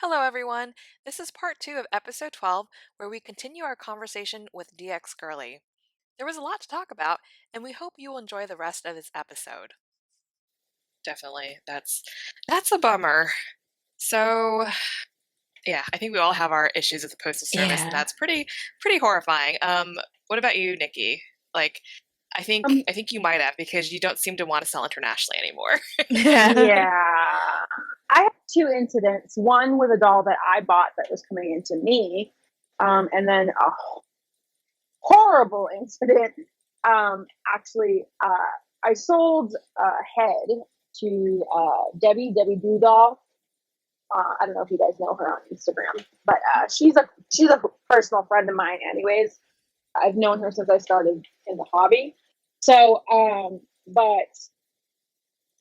Hello, everyone. This is part 2 of episode 12, where we continue our conversation with DxGirly. There was a lot to talk about, and we hope you will enjoy the rest of this episode. Definitely. That's a bummer. So, yeah, I think we all have our issues with the Postal Service, and Yeah. that's pretty horrifying. What about you, Nikki? Like, I think Um, I think you might have because you don't seem to want to sell internationally anymore. yeah. Yeah. I have two incidents. One with a doll that I bought that was coming into me, and then a horrible incident. Actually, I sold a head to Debbie Doodall. I don't know if you guys know her on Instagram, but she's a personal friend of mine. Anyways, I've known her since I started in the hobby. So, but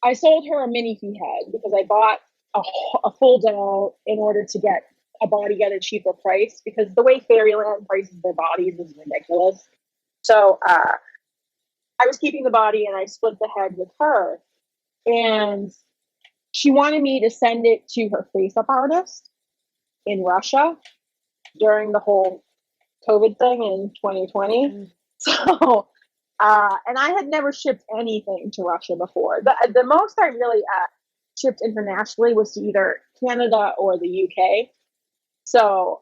I sold her a minifee head because I bought a full doll in order to get a body at a cheaper price because the way Fairyland prices their bodies is ridiculous. So I was keeping the body and I split the head with her. And she wanted me to send it to her face up artist in Russia during the whole COVID thing in 2020. Mm. So, and I had never shipped anything to Russia before. The most I really shipped internationally was to either Canada or the UK. So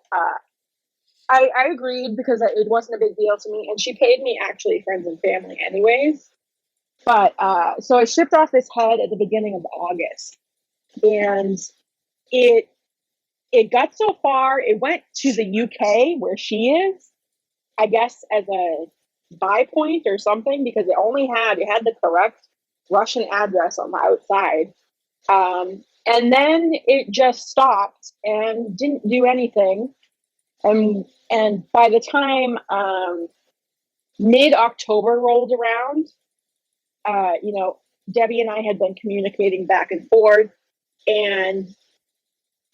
I agreed because it wasn't a big deal to me, and she paid me actually friends and family anyways. But so I shipped off this head at the beginning of August, and it it got so far. It went to the UK where she is, I guess, as a buy point or something because it had the correct Russian address on the outside. And then it just stopped and didn't do anything. And by the time mid October rolled around, Debbie and I had been communicating back and forth, and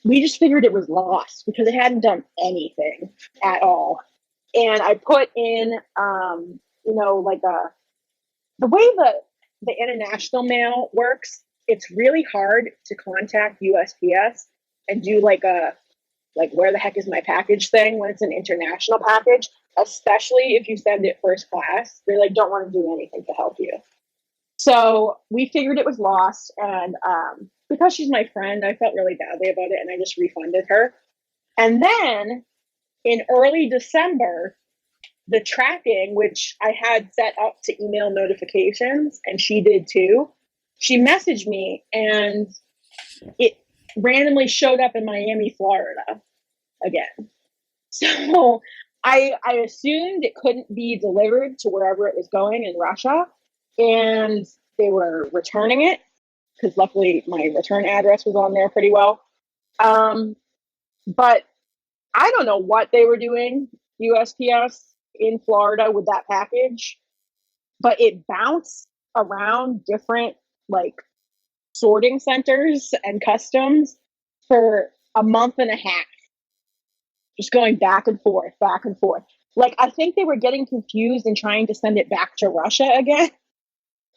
we just figured it was lost because it hadn't done anything at all. And I put in, like the way the international mail works, it's really hard to contact USPS and do like where the heck is my package thing when it's an international package, especially if you send it first class. They like don't want to do anything to help you. So we figured it was lost, and because she's my friend, I felt really badly about it, and I just refunded her. And then in early December, the tracking, which I had set up to email notifications, and she did too, she messaged me and it randomly showed up in Miami, Florida again. So I assumed it couldn't be delivered to wherever it was going in Russia, and they were returning it because luckily my return address was on there pretty well. But I don't know what they were doing, USPS in Florida with that package, but it bounced around different like sorting centers and customs for a month and a half, just going back and forth, back and forth. Like, I think they were getting confused and trying to send it back to Russia again.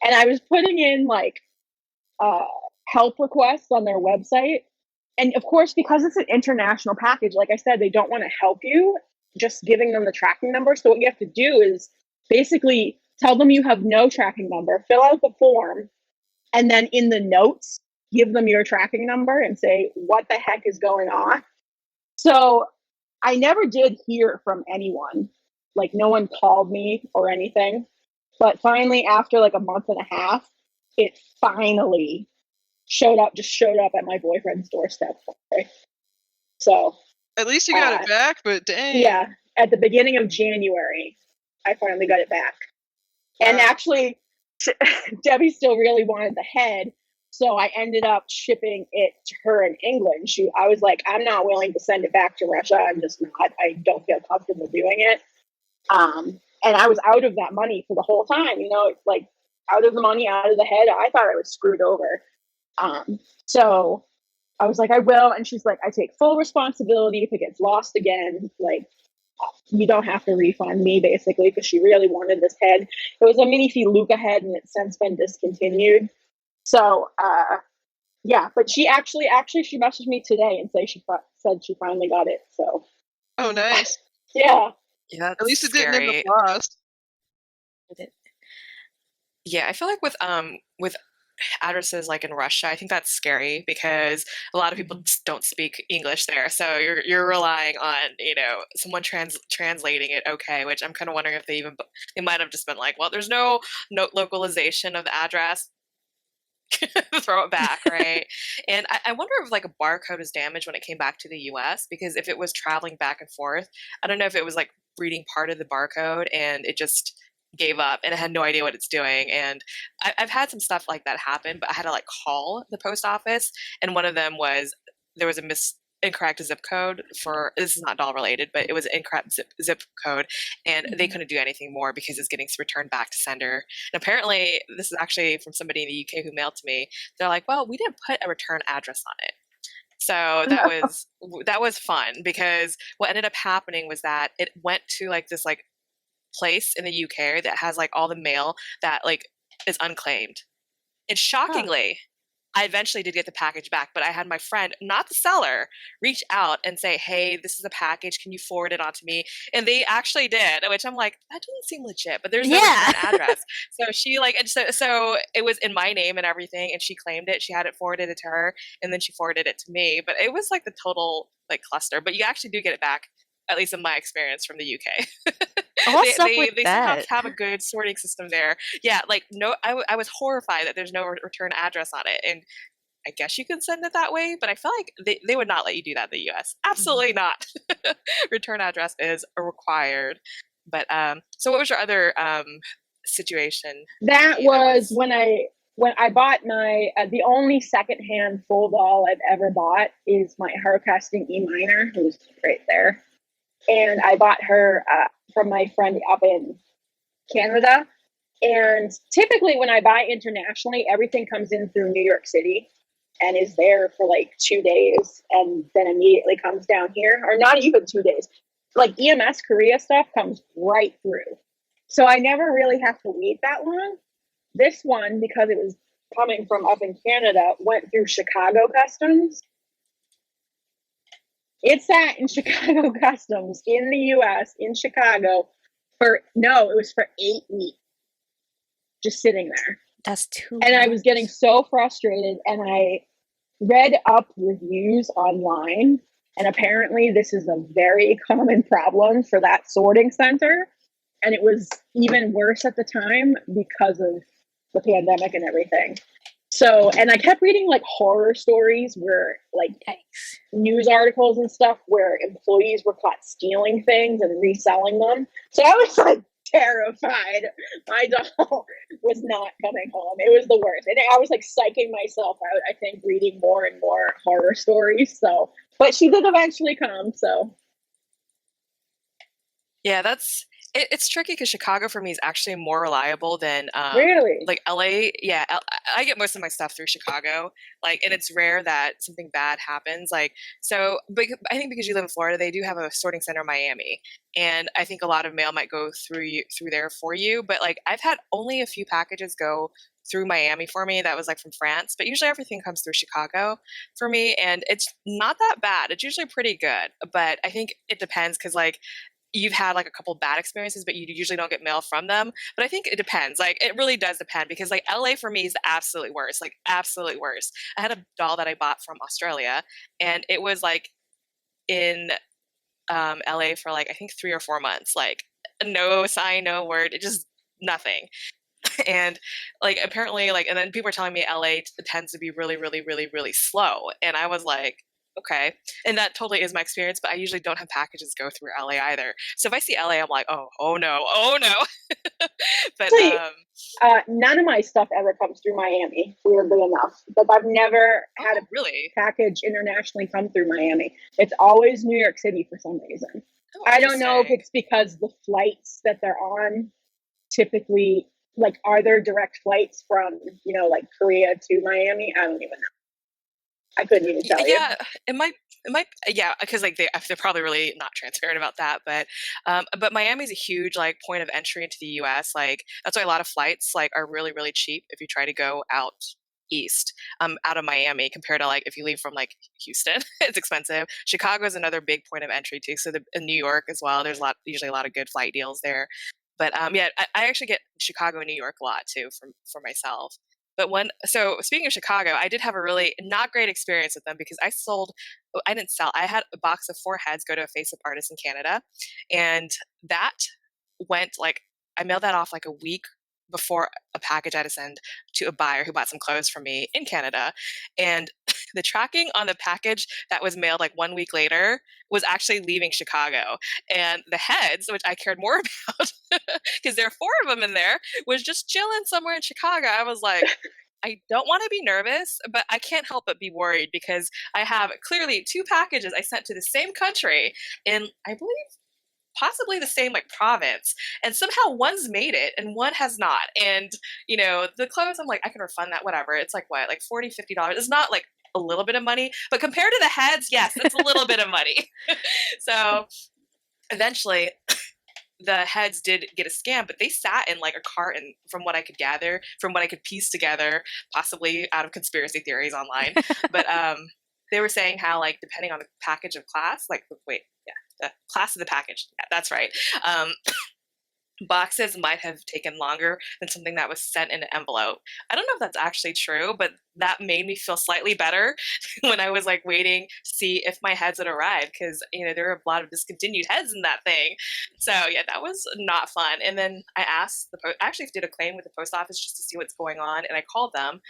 And I was putting in like uh, help requests on their website. And of course, because it's an international package, like I said, they don't want to help you just giving them the tracking number. So what you have to do is basically tell them you have no tracking number, fill out the form, and then in the notes, give them your tracking number and say, what the heck is going on? So I never did hear from anyone. Like, no one called me or anything. But finally, after like a month and a half, it finally just showed up at my boyfriend's doorstep. So, At least you got it back, but dang. yeah, at the beginning of January, I finally got it back. And actually, Debbie still really wanted the head, so I ended up shipping it to her in England. I was like, I'm not willing to send it back to Russia. I'm just not. I don't feel comfortable doing it. And I was out of that money for the whole time. It's like out of the money, out of the head. I thought I was screwed over. So I was like, I will. And she's like, I take full responsibility if it gets lost again. Like, you don't have to refund me, basically, because she really wanted this head. It was a minifee Luca head, and it's since been discontinued. So Yeah, but she messaged me today and said she finally got it. So Oh, nice. yeah, Yeah, At that's least it didn't end up scary. lost. Yeah, I feel like with addresses like in Russia, I think that's scary because a lot of people Mhm. just don't speak English there. So you're relying on, someone translating it okay, which I'm kind of wondering if they might have just been like, well, there's no localization of the address. Throw it back, right? And I wonder if like a barcode was damaged when it came back to the US because if it was traveling back and forth, I don't know if it was like reading part of the barcode and it just gave up and it had no idea what it's doing. And I've had some stuff like that happen, but I had to like call the post office, and one of them was there was a incorrect zip code for this is not doll related, but it was an incorrect zip code, and they Mhm. couldn't do anything more because it's getting returned back to sender. And apparently, this is actually from somebody in the UK who mailed to me. They're like, "Well, we didn't put a return address on it." So that was fun because what ended up happening was that it went to like this like place in the UK that has like all the mail that like is unclaimed. And Huh. shockingly, I eventually did get the package back, but I had my friend, not the seller, reach out and say, "Hey, this is a package. Can you forward it on to me?" And they actually did, which I'm like, that doesn't seem legit, but there's no Yeah. return address. So she like, and so it was in my name and everything, and she claimed it. She had it forwarded it to her, and then she forwarded it to me. But it was like the total like cluster. But you actually do get it back, at least in my experience from the UK. What's they, up they with they somehow that? have a good sorting system there. Yeah, like no, I was horrified that there's no return address on it, and I guess you can send it that way, but I feel like they would not let you do that in the US. Mhm. Absolutely not. Return address is required. But so what was your other situation That maybe that was was when I bought my the only secondhand full doll I've ever bought is my her casting E minor, who's right there, and I bought her from my friend up in Canada. And typically, when I buy internationally, everything comes in through New York City and is there for like 2 days and then immediately comes down here, or not even 2 days. Like EMS Korea stuff comes right through. So I never really have to wait that long. This one, because it was coming from up in Canada, went through Chicago Customs. It sat in Chicago Customs in the US, in Chicago, for no, it was for 8 weeks, just sitting there. That's too And I was getting much. so frustrated, and I read up reviews online, and apparently this is a very common problem for that sorting center, and it was even worse at the time because of the pandemic and everything. So, and I kept reading like horror stories where like Yikes. news articles and stuff where employees were caught stealing things and reselling them. So I was like terrified. My doll was not coming home. It was the worst. And I was like psyching myself out, I think, reading more and more horror stories. So, but she did eventually come. So, yeah, it's tricky because Chicago for me is actually more reliable than really. like LA. Yeah, I get most of my stuff through Chicago, like, and it's rare that something bad happens. Like, so, but I think because you live in Florida, they do have a sorting center in Miami, and I think a lot of mail might go through there for you. But like, I've had only a few packages go through Miami for me that was like from France, but usually everything comes through Chicago for me, and it's not that bad. It's usually pretty good, but I think it depends because like you've had like a couple bad experiences, but you usually don't get mail from them. But I think it depends. Like it really does depend because like LA for me is the absolute worst, like absolute worst. I had a doll that I bought from Australia, and it was like in LA for like I think 3 or 4 months, like no sign, no word, it just nothing. And like apparently like and then people are telling me LA tends to be really really really really slow, and I was like okay, and that totally is my experience, but I usually don't have packages go through LA either, so if I see LA I'm like oh no, oh no. But Actually, none of my stuff ever comes through Miami, weirdly enough. But I've never had a oh really, package internationally come through Miami. It's always New York City for some reason. oh I don't know if interesting. it's because the flights that they're on typically, like, are there direct flights from, like Korea to Miami? I don't even know. I couldn't even tell you. Yeah, it might, yeah, because like they're probably really not transparent about that, but Miami's a huge like point of entry into the U.S. Like that's why a lot of flights like are really really cheap if you try to go out east, out of Miami, compared to like if you leave from like Houston, it's expensive. Chicago is another big point of entry too. So in New York as well, there's usually a lot of good flight deals there. But yeah, I actually get Chicago and New York a lot too for myself. But so speaking of Chicago, I did have a really not great experience with them because I didn't sell. I had a box of 4 heads go to a face-up artist in Canada, and that went like I mailed that off like a week before a package I had to send to a buyer who bought some clothes from me in Canada. And the tracking on the package that was mailed like 1 week later was actually leaving Chicago. And the heads, which I cared more about, because there are 4 of them in there, was just chilling somewhere in Chicago. I was like, I don't want to be nervous, but I can't help but be worried because I have clearly 2 packages I sent to the same country in, I believe, possibly the same like province, and somehow one's made it and one has not. And the clothes, I'm like, I can refund that, whatever. It's like what, like $40-50. It's not like a little bit of money, but compared to the heads, yes, it's a little bit of money. So eventually the heads did get a scam, but they sat in like a carton, from what I could gather, from what I could piece together, possibly out of conspiracy theories online. But they were saying how, like, depending on the package of class, like, wait, yeah, the class of the package, yeah, that's right. Boxes might have taken longer than something that was sent in an envelope. I don't know if that's actually true, but that made me feel slightly better when I was like waiting to see if my heads had arrived, because there are a lot of discontinued heads in that thing. So yeah, that was not fun. And then I asked I actually did a claim with the post office just to see what's going on, and I called them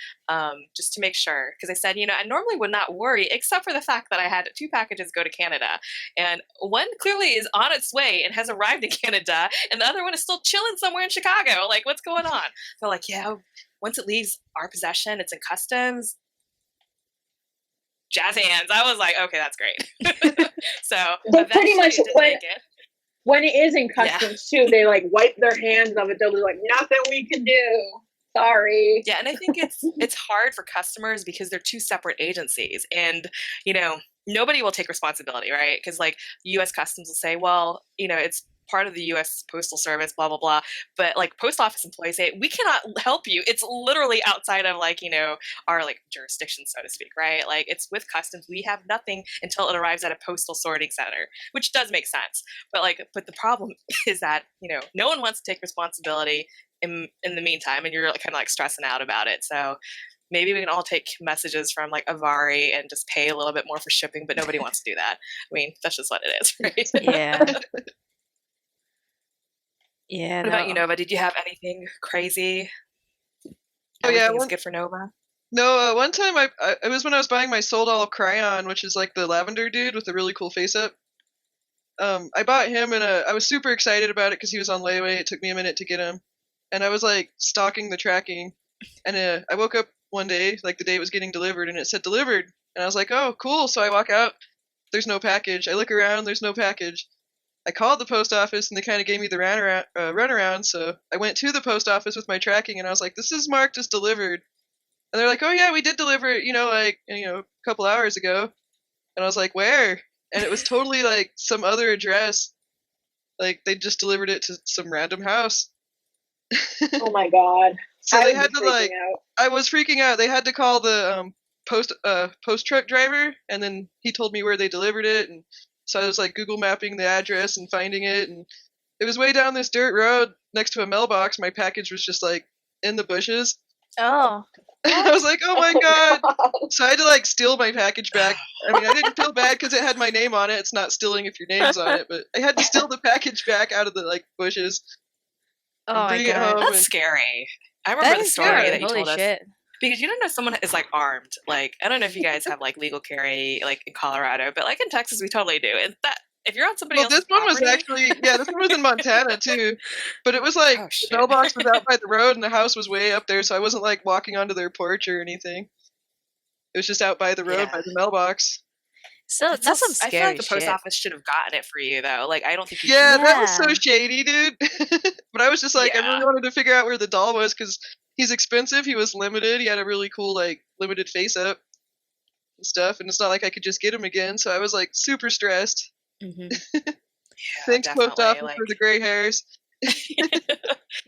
just to make sure, because I said, I normally would not worry except for the fact that I had 2 packages go to Canada, and one clearly is on its way and has arrived in Canada, and the other one is still chilling somewhere in Chicago. Like, what's going on? They're like, yeah, once it leaves our possession, it's in customs. Jazz hands. I was like, okay, that's great. So but eventually pretty much it did make it. When it is in customs too, they like wipe their hands of it. They'll be like, nothing we can do. Sorry. Yeah, and I think it's hard for customers because they're 2 separate agencies, and nobody will take responsibility, right? Because like U.S. Customs will say, well, it's part of the U.S. Postal Service, blah blah blah. But like post office employees say, we cannot help you. It's literally outside of like our like jurisdiction, so to speak, right? Like it's with customs. We have nothing until it arrives at a postal sorting center, which does make sense. But the problem is that no one wants to take responsibility in the meantime, and you're kind of like stressing out about it. So maybe we can all take messages from like Avari and just pay a little bit more for shipping, but nobody wants to do that. I mean, that's just what it is, right? Yeah. Yeah. What about you, Nova? Did you have anything crazy? Oh yeah, Everything's good for Nova. No, one time it was when I was buying my Sold Olive Cryon, which is like the lavender dude with the really cool face up. I bought him, and I was super excited about it because he was on layaway. It took me a minute to get him, and I was like stalking the tracking, and I woke up one day, like the day it was getting delivered, and it said delivered, and I was like, oh, cool. So I walk out, there's no package. I look around, there's no package. I called the post office, and they kind of gave me the runaround. So I went to the post office with my tracking, and I was like, this is marked as delivered. And they're like, oh yeah, we did deliver it, a couple hours ago. And I was like, where? And it was totally like some other address. Like they just delivered it to some random house. Oh my god. So they had to I was freaking out. They had to call the post truck driver, and then he told me where they delivered it, and so I was like Google mapping the address and finding it, and it was way down this dirt road next to a mailbox. My package was just like in the bushes. Oh. I was like, oh my god. So I had to like steal my package back. I mean, I didn't feel bad because it had my name on it. It's not stealing if your name's on it, but I had to steal the package back out of the like bushes. Oh my bring it god. home. That's scary. I remember the story that you Holy told shit. us. Because you don't know someone is like armed. Like, I don't know if you guys have like legal carry like in Colorado, but like in Texas we totally do. And that if you're on somebody else's this one was property, actually this one was in Montana too. But it was like oh, the shit. mailbox was out by the road and the house was way up there, so I wasn't like walking onto their porch or anything. It was just out by the road by the mailbox. So that's some I scary feel like the post shit. office should have gotten it for you though. Like I don't think you Yeah, should. that was so shady, dude. But I was just like, I really wanted to figure out where the doll was because he's expensive. He was limited. He had a really cool like limited face up and stuff, and it's not like I could just get him again. So I was like super stressed. Mm-hmm. Thanks, post office, like, for the gray hairs.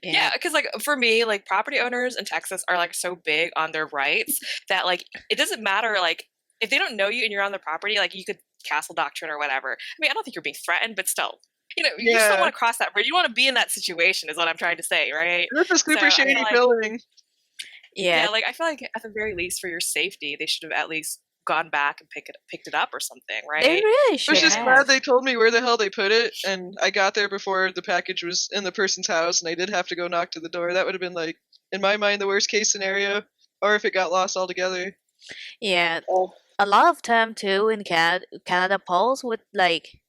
Yeah, because like for me, like property owners in Texas are like so big on their rights that like it doesn't matter like if they don't know you and you're on their property, like you could castle doctrine or whatever. I mean, I don't think you're being threatened, but still, you still Yeah. want to cross that bridge. You want to be in that situation, is what I'm trying to say, right? That's a So super I feel shady like, feeling. yeah, like I feel like at the very least for your safety, they should have at least gone back and picked it up or something, They right? really I was should just have. glad they told me where the hell they put it, and I got there before the package was in the person's house, and I did have to go knock to the door. That would have been like, in my mind, the worst case scenario, or if it got lost altogether. Yeah, Oh, a lot of time too in Canada Post would like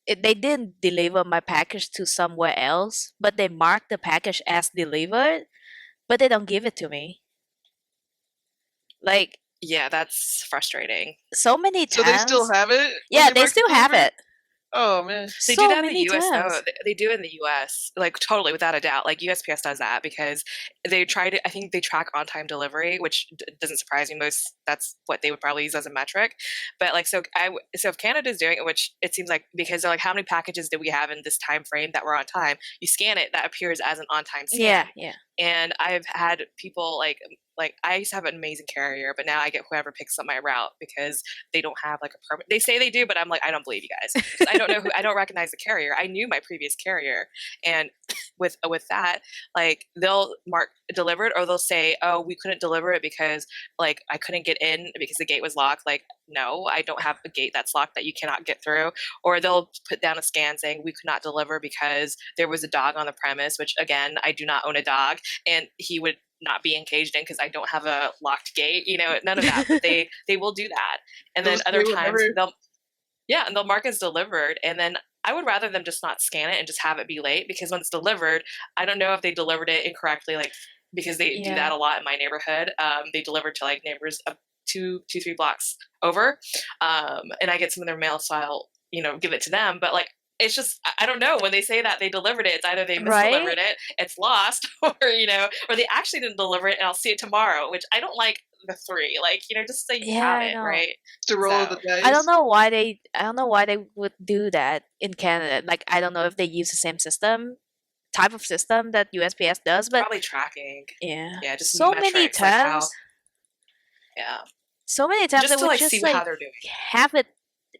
they didn't deliver my package to somewhere else, but they marked the package as delivered, but they don't give it to me. Like Yeah, that's frustrating. so many So they still times. have it? Yeah, When they mark still have delivered? it. Oh man. They do So that in the many US though. times. They do it in the US, like totally without a doubt. Like USPS does that because they try to. I think they track on-time delivery, which doesn't surprise me. That's what they would probably use as a metric. But like, so if Canada's doing it, which it seems like because they're like, how many packages did we have in this time frame that were on time? You scan it, that appears as an on-time scan. Yeah. And I've had people like I used to have an amazing carrier, but now I get whoever picks up my route because they don't have like a permit. They say they do, but I'm like, I don't believe you guys. 'Cause I don't know I don't recognize the carrier. I knew my previous carrier, and with that, like they'll mark delivered, or they'll say, oh, we couldn't deliver it because like I couldn't get in because the gate was locked. Like, no, I don't have a gate that's locked that you cannot get through. Or they'll put down a scan saying we could not deliver because there was a dog on the premise, which again, I do not own a dog, and he would not be engaged in because I don't have a locked gate, none of that. But they will do that. And then other times they'll mark as delivered, and then I would rather them just not scan it and just have it be late, because when it's delivered, I don't know if they delivered it incorrectly, like because they do that a lot in my neighborhood. They deliver to like neighbors up 3 blocks over, and I get some of their mail, so I'll give it to them. But like it's just I don't know, when they say that they delivered it, it's either they misdelivered it, it's lost, or or they actually didn't deliver it and I'll see it tomorrow, which I don't like the three. Like just say you have it, right? It's a roll of the dice. I don't know why they would do that in Canada. Like I don't know if they use the same type of system that USPS does, but probably tracking. Yeah, just so metrics, many times. Like yeah, so many times just they would to see how they're doing. have it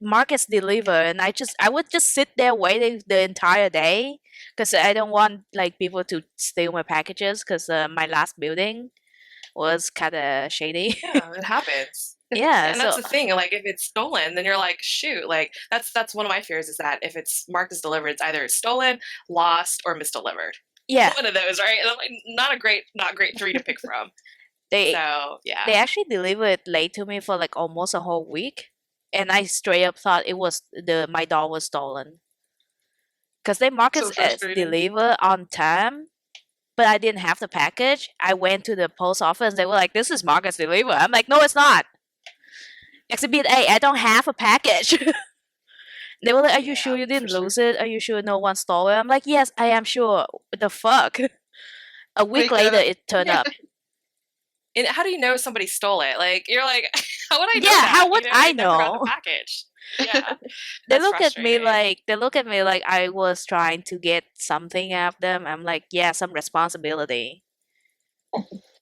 mark as deliver, and I would just sit there waiting the entire day because I don't want like people to steal my packages, because my last building was kind of shady. Yeah, it happens. Yeah, and that's the thing. Like if it's stolen, then you're like, shoot. Like that's one of my fears, is that if it's marked as delivered, it's either stolen, lost, or misdelivered. Yeah, one of those, right? And I'm like, not great three to pick from. They actually delivered it late to me for like almost a whole week, and I straight up thought it was my dog was stolen, because they mark it as deliver on time, but I didn't have the package. I went to the post office. They were like, "This is marked as deliver." I'm like, "No, it's not. Exhibit A, I don't have a package." They were like, "Are you sure you didn't lose it? Are you sure no one stole it?" I'm like, "Yes, I am sure." What the fuck? A week later, it turned up. And how do you know somebody stole it? Like you're like, how would I know? Yeah, that? how would I know? Never got the package. Yeah, they look at me like I was trying to get something out of them. I'm like, yeah, some responsibility.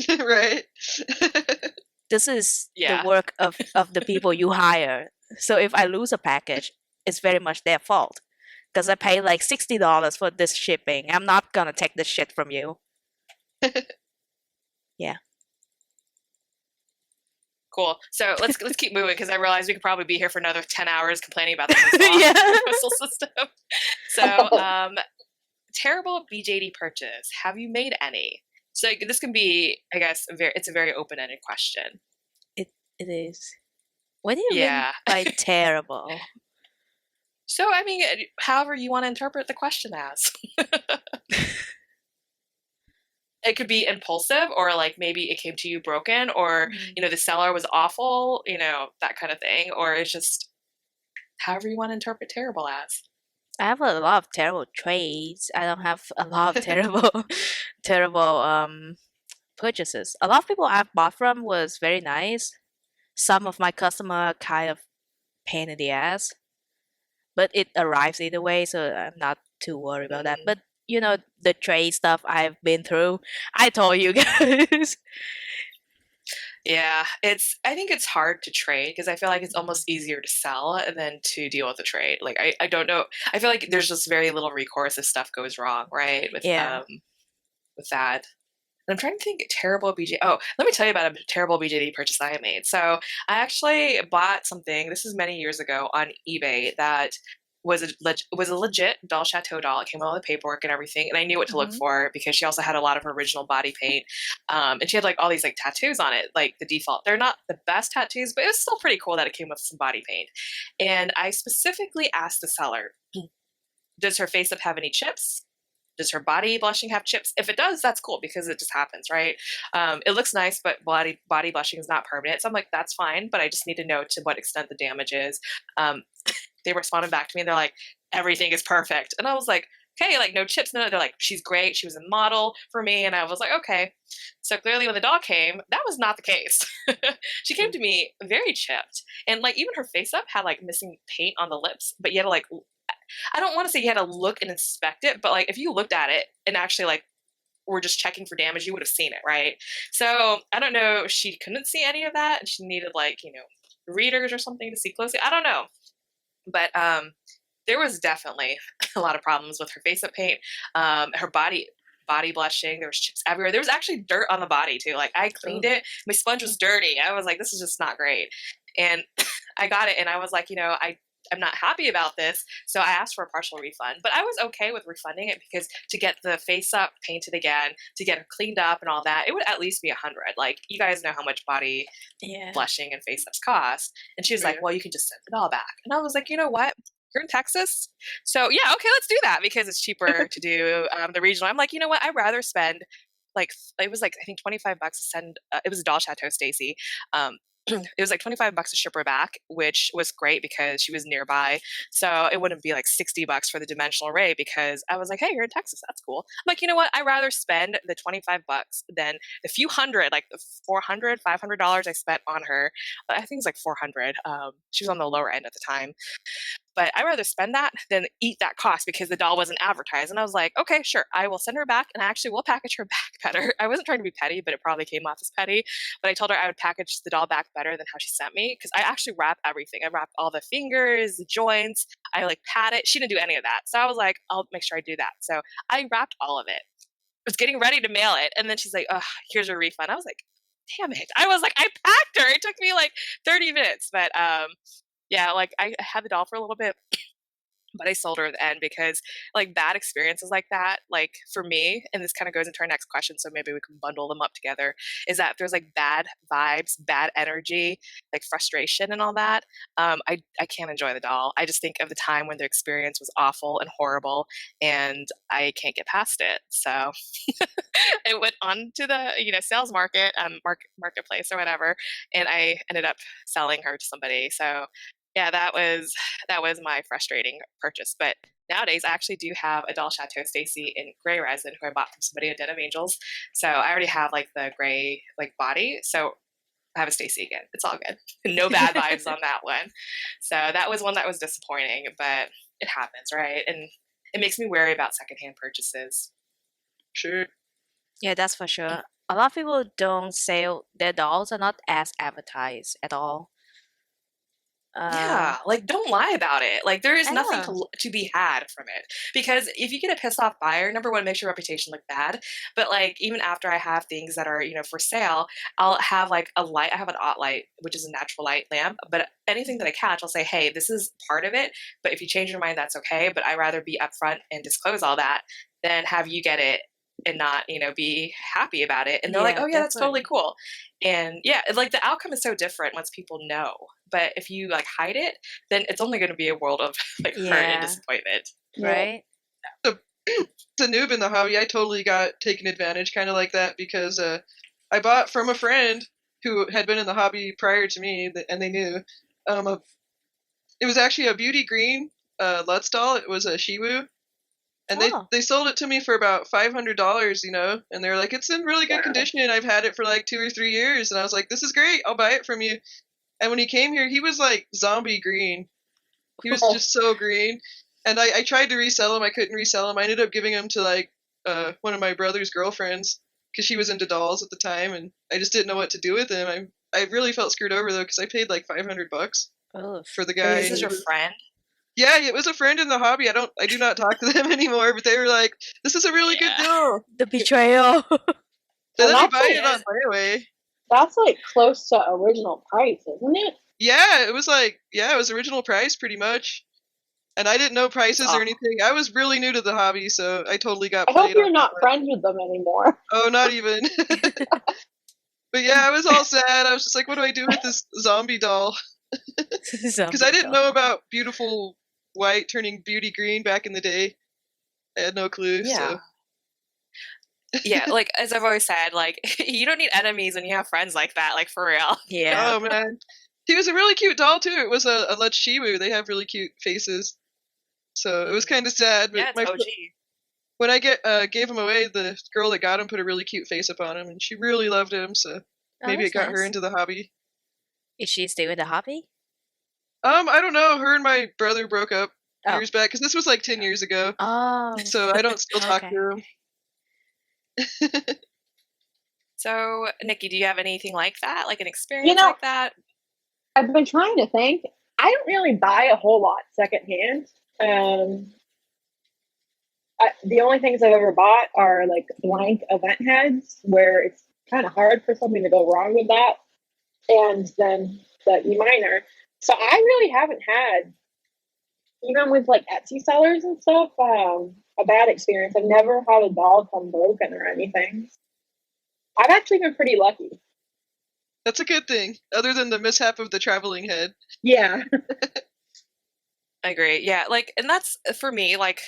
Right. This is the work of the people you hire. So if I lose a package, it's very much their fault, because I pay like $60 for this shipping. I'm not gonna take this shit from you. Yeah. Cool. So let's keep moving, because I realize we could probably be here for another 10 hours complaining about the postal system. So, terrible BJD purchase. Have you made any? So this can be, I guess, it's a very open-ended question. It is. What do you mean by terrible? So I mean, however you want to interpret the question as. It could be impulsive, or like maybe it came to you broken, or the seller was awful, that kind of thing, or it's just however you want to interpret terrible as. I have a lot of terrible trades. I don't have a lot of terrible purchases. A lot of people I've bought from was very nice. Some of my customer kind of pain in the ass, but it arrives either way, so I'm not too worried about that. But you know, the trade stuff I've been through. I told you guys. Yeah, I think it's hard to trade because I feel like it's almost easier to sell than to deal with the trade. Like I don't know. I feel like there's just very little recourse if stuff goes wrong, right? Yeah. With that. And I'm trying to think terrible BJ. Oh, let me tell you about a terrible BJD purchase I made. So I actually bought something. This is many years ago on eBay that was a legit doll chateau doll. It came with all the paperwork and everything, and I knew what to look for because she also had a lot of her original body paint, and she had like all these like tattoos on it, like the default. They're not the best tattoos, but it was still pretty cool that it came with some body paint. And I specifically asked the seller, "Does her face up have any chips? Does her body blushing have chips? If it does, that's cool because it just happens, right? It looks nice, but body blushing is not permanent. So I'm like, that's fine, but I just need to know to what extent the damage is." They responded back to me and they're like, everything is perfect. And I was like, okay, like no chips. No, they're like, she's great. She was a model for me. And I was like, okay. So clearly when the doll came, that was not the case. She came to me very chipped. And like even her face up had like missing paint on the lips, but you had to like, I don't want to say you had to look and inspect it, but like if you looked at it and actually like were just checking for damage, you would have seen it, right? So I don't know. She couldn't see any of that, and she needed like readers or something to see closely. I don't know, but there was definitely a lot of problems with her face up paint, her body blushing. There was chips everywhere. There was actually dirt on the body too. Like I cleaned it, my sponge was dirty. I was like, this is just not great. And I got it, and I was like, I'm not happy about this. So I asked for a partial refund, but I was okay with refunding it because to get the face up painted again, to get her cleaned up and all that, it would at least be $100. Like you guys know how much body blushing and face ups cost. And she was like, well, you can just send it all back. And I was like, you know what? You're in Texas. So yeah, okay, let's do that because it's cheaper to do the regional. I'm like, you know what? I'd rather spend like, it was like, I think $25 to send, it was a doll chateau, Stacy. It was like $25 to ship her back, which was great because she was nearby. So it wouldn't be like $60 for the dimensional array because I was like, hey, you're in Texas. That's cool. I'm like, you know what? I'd rather spend the $25 than the few hundred, like the $400, $500 I spent on her. I think it was like 400. She was on the lower end at the time. But I'd rather spend that than eat that cost because the doll wasn't advertised. And I was like, okay, sure, I will send her back and I actually will package her back better. I wasn't trying to be petty, but it probably came off as petty. But I told her I would package the doll back better than how she sent me because I actually wrap everything. I wrapped all the fingers, the joints, I like pat it. She didn't do any of that. So I was like, I'll make sure I do that. So I wrapped all of it. I was getting ready to mail it. And then she's like, oh, here's a refund. I was like, damn it. I was like, I packed her. It took me like 30 minutes. But yeah, like I had the doll for a little bit, but I sold her at the end because like bad experiences like that, like for me, and this kind of goes into our next question, so maybe we can bundle them up together, is that if there's like bad vibes, bad energy, like frustration and all that, I can't enjoy the doll. I just think of the time when the experience was awful and horrible and I can't get past it. So it went on to the sales marketplace or whatever, and I ended up selling her to somebody. So yeah, that was my frustrating purchase. But nowadays, I actually do have a doll chateau Stacy in gray resin who I bought from somebody at Den of Angels. So I already have like the gray like body. So I have a Stacy again. It's all good. No bad vibes on that one. So that was one that was disappointing, but it happens, right? And it makes me wary about secondhand purchases. Sure. Yeah, that's for sure. A lot of people don't sell their dolls are not as advertised at all. Yeah, like don't lie about it. Like there is I nothing know. to be had from it because if you get a pissed off buyer, number one, it makes your reputation look bad. But like even after I have things that are for sale, I'll have like a light. I have an OT light, which is a natural light lamp. But anything that I catch, I'll say, hey, this is part of it. But if you change your mind, that's okay. But I'd rather be upfront and disclose all that than have you get it and not be happy about it. And they're like, Yeah, oh yeah, that's totally definitely. cool. And yeah, like the outcome is so different once people know. But if you like hide it, then it's only going to be a world of like hurt and Yeah, disappointment. right? So, the noob in the hobby, I totally got taken advantage kind of like that because I bought from a friend who had been in the hobby prior to me, and they knew. It was actually a beauty green Lutz doll. It was a Shiwu. And Oh, they sold it to me for about $500, and they were like, it's in really good condition, and I've had it for like 2 or 3 years. And I was like, this is great, I'll buy it from you. And when he came here, he was like zombie green. He was just so green. And I tried to resell them. I couldn't resell them. I ended up giving them to like one of my brother's girlfriends because she was into dolls at the time, and I just didn't know what to do with them. I really felt screwed over though because I paid like $500 for the guy. This is your friend? Yeah, it was a friend in the hobby. I do not talk to them anymore, but they were like, "This is a really good deal." The betrayal. They Well, let me that's buy like- it on layaway. That's like close to original price, isn't it? Yeah, it was like it was original price pretty much. And I didn't know prices or anything. I was really new to the hobby, so I totally got I hope played you're on not that. friends with them anymore. Oh, not even. But yeah, I was all sad. I was just like, what do I do with this zombie doll? Because I didn't know about beautiful white turning beauty green back in the day. I had no clue. Yeah. So. Yeah, like as I've always said, like you don't need enemies when you have friends like that, like for real. Yeah. Oh man, he was a really cute doll too. It was a Lechchiwu. They have really cute faces, so it was kind of sad. But Yeah, it's OG. when I gave him away, the girl that got him put a really cute face up on him, and she really loved him. So maybe it got her into the hobby. Is she still in the hobby? I don't know. Her and my brother broke up years back because this was like 10 years ago. Oh. So I don't still talk to him. So, Nikki, do you have anything like that? Like an experience like that? I've been trying to think. I don't really buy a whole lot secondhand. The only things I've ever bought are like blank event heads, where it's kind of hard for something to go wrong with that, and then the E minor. So I really haven't had, even with like Etsy sellers and stuff, a bad experience. I've never had a doll come broken or anything. I've actually been pretty lucky. That's a good thing, other than the mishap of the traveling head. Yeah. I agree. Yeah, like, and that's for me, like,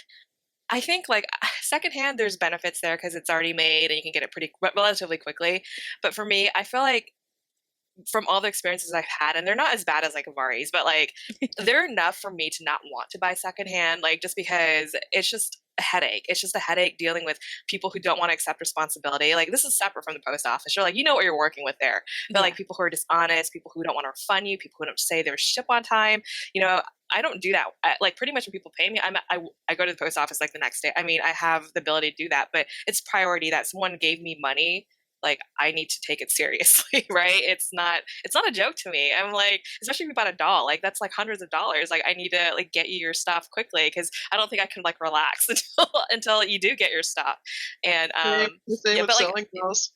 I think like secondhand, there's benefits there because it's already made and you can get it pretty relatively quickly. But for me, I feel like from all the experiences I've had, and they're not as bad as like Avari's, but like they're enough for me to not want to buy secondhand, like just because it's just a headache. It's just a headache dealing with people who don't want to accept responsibility. Like this is separate from the post office. You're like, you know what you're working with there. But like people who are dishonest, people who don't want to refund you, people who don't say their ship on time, you know, I don't do that. Like pretty much when people pay me, I go to the post office like the next day. I mean, I have the ability to do that, but it's priority that someone gave me money. Like I need to take it seriously, right? It's not a joke to me. I'm like, especially if you bought a doll, like that's like hundreds of dollars. Like I need to like get you your stuff quickly because I don't think I can like relax until you do get your stuff. And the same with selling dolls.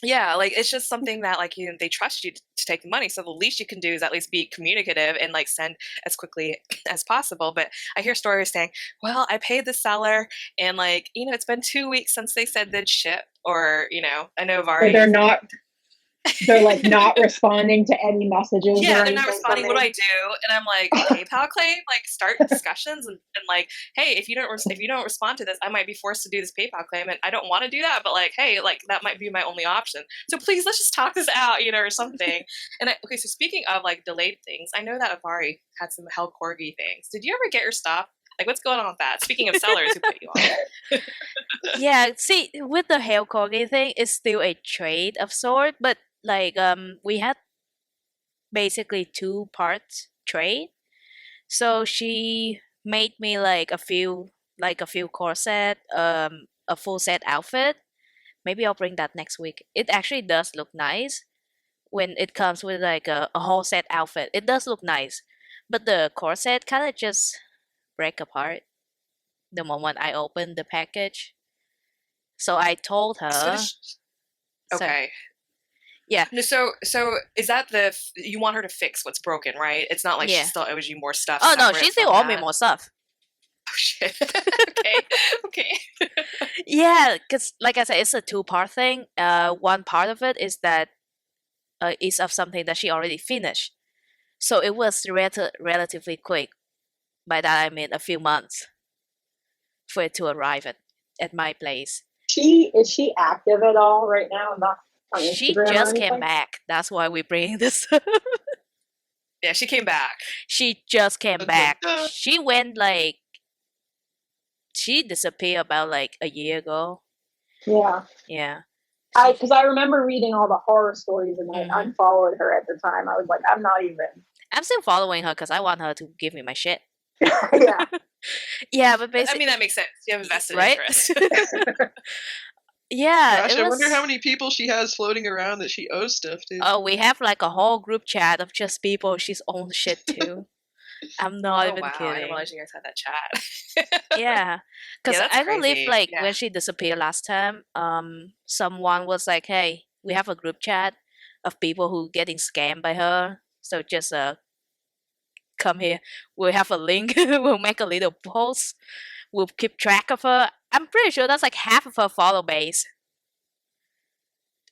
Yeah, like it's just something that like they trust you to take the money. So the least you can do is at least be communicative and like send as quickly as possible. But I hear stories saying, well, I paid the seller and like, you know, it's been 2 weeks since they said they'd ship, or, you know, I know Avari. They're like not responding to any messages. Yeah, they're not responding. What do I do? And I'm like, PayPal claim, like start discussions and like, hey, if you don't respond to this, I might be forced to do this PayPal claim, and I don't want to do that, but like, hey, like that might be my only option. So please, let's just talk this out, you know, or something. And okay, so speaking of like delayed things, I know that Avari had some Hell Corgi things. Did you ever get your stuff? Like, what's going on with that? Speaking of sellers who put you on. Yeah, see, with the Hell Corgi thing, it's still a trade of sort, but like we had basically 2 parts trade. So she made me like a few corset, a full set outfit. Maybe I'll bring that next week. It actually does look nice when it comes with like a whole set outfit. It does look nice, but the corset kind of just break apart the moment I opened the package. So I told her. Okay. Yeah. No, so is that you want her to fix what's broken, right? It's not like she still owes you more stuff. Oh no, she still owes me more stuff. Oh shit. Okay. Yeah, because like I said, it's a 2-part thing. One part of it is that is of something that she already finished, so it was relatively quick. By that I mean a few months for it to arrive at my place. Is she active at all right now? She just came back. That's why we're bringing this up. Yeah, she came back. She just came back. She went like... She disappeared about like a year ago. Yeah. Yeah. Because I remember reading all the horror stories and I unfollowed her at the time. I was like, I'm still following her because I want her to give me my shit. Yeah. Yeah, but I basically, mean, that makes sense. You have a vested right? interest. Yeah, Gosh, it I wonder how was. many people she has floating around that she owes stuff to. Oh, we have like a whole group chat of just people she's owned shit to. I'm not Oh even wow, I didn't kidding. realize you guys had that chat. Yeah, Yeah, because that's I believe crazy. like Yeah. when she disappeared last time, someone was like, "Hey, we have a group chat of people who getting scammed by her. So just come here. We'll have a link. We'll make a little post. We'll keep track of her." I'm pretty sure that's like half of her follow base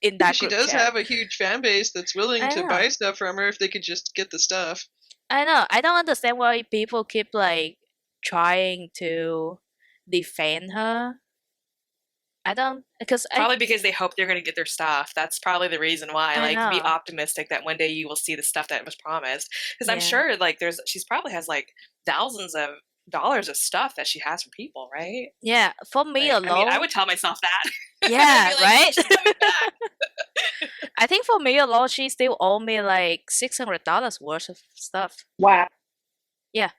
in Because that she group does chat. have a huge fan base that's willing I to know. buy stuff from her if they could just get the stuff. I know. I don't understand why people keep like trying to defend her. I don't because Probably because they hope they're going to get their stuff. That's probably the reason why. I Like, be know. optimistic that one day you will see the stuff that was promised. Because I'm Yeah. sure, like, she's probably has like thousands of dollars of stuff that she has for people, right? Yeah, for me Like, I mean, I alone. would tell myself that. I'd Yeah, be like, right? she's coming back. I think for me alone, she still owe me like $600 worth of stuff. Wow. Yeah,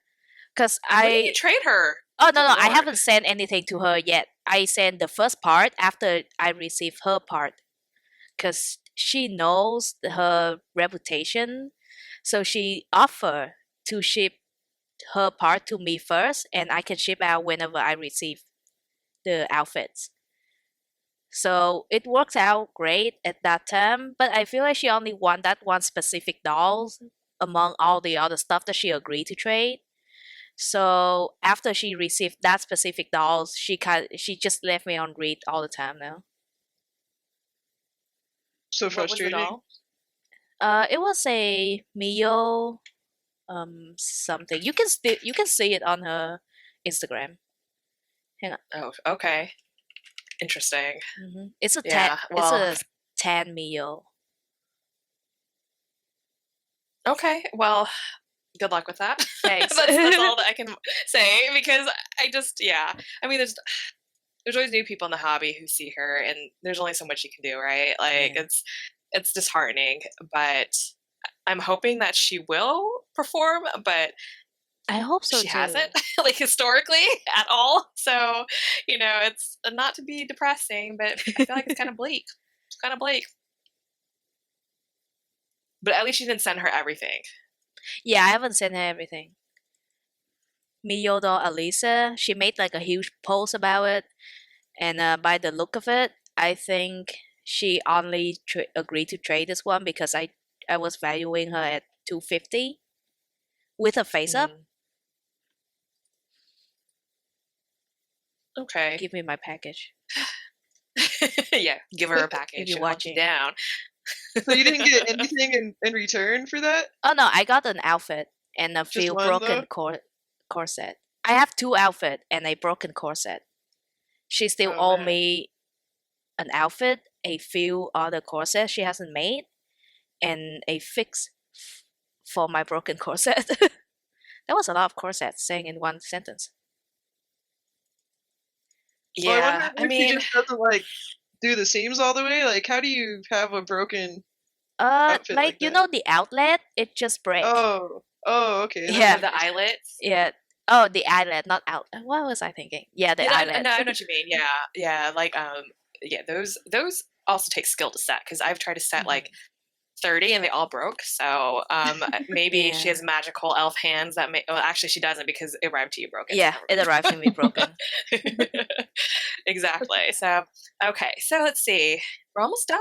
because When did you trade her? Oh, no, Good no, I Lord. haven't sent anything to her yet. I sent the first part after I received her part. Because she knows her reputation. So she offered to ship her part to me first, and I can ship out whenever I receive the outfits. So it works out great at that time, but I feel like she only want that one specific doll among all the other stuff that she agreed to trade. So after she received that specific dolls, she just left me on read all the time now. So What was the frustrating. doll? It was a Mio something. You can see it on her Instagram. Hang on. Oh, okay. Interesting. It's a Yeah, it's well, a tan Mio. okay. Well, good luck with that. Thanks. That's all that I can say because I just, yeah. I mean, there's always new people in the hobby who see her, and there's only so much you can do, right? Like, Yeah. it's disheartening, but I'm hoping that she will perform, but I hope so she too. hasn't, like, historically at all. So, it's not to be depressing, but I feel like it's kind of bleak. It's kind of bleak. But at least she didn't send her everything. Yeah, I haven't sent her everything. Mio doll Alisa, she made like a huge post about it, and by the look of it, I think she only agreed to trade this one because I was valuing her at 250 with a face up. Okay. Give me my package. Yeah, give her a package. If you're and hunt you watching. down. So you didn't get anything in return for that? Oh no, I got an outfit and a few one, broken corset. I have 2 outfits and a broken corset. She still Oh, owe man. me an outfit, a few other corsets she hasn't made, and a fix for my broken corset. That was a lot of corsets saying in one sentence. Well, I Yeah, wonder I if she mean, just doesn't like do the seams all the way. Like, how do you have a broken outfit Like you that? know the outlet, it just break. Oh, okay. Yeah. the eyelets. Yeah. Oh, the eyelet, not out. What was I thinking? Yeah, the eyelet. No, I know what you mean. Yeah, yeah, like yeah, those also take skill to set because I've tried to set like 30 and they all broke. So maybe she Yeah. has magical elf hands that may. Well, actually, she doesn't because it arrived to you broken. Yeah, it arrived to me broken. Exactly. So okay, so let's see. We're almost done.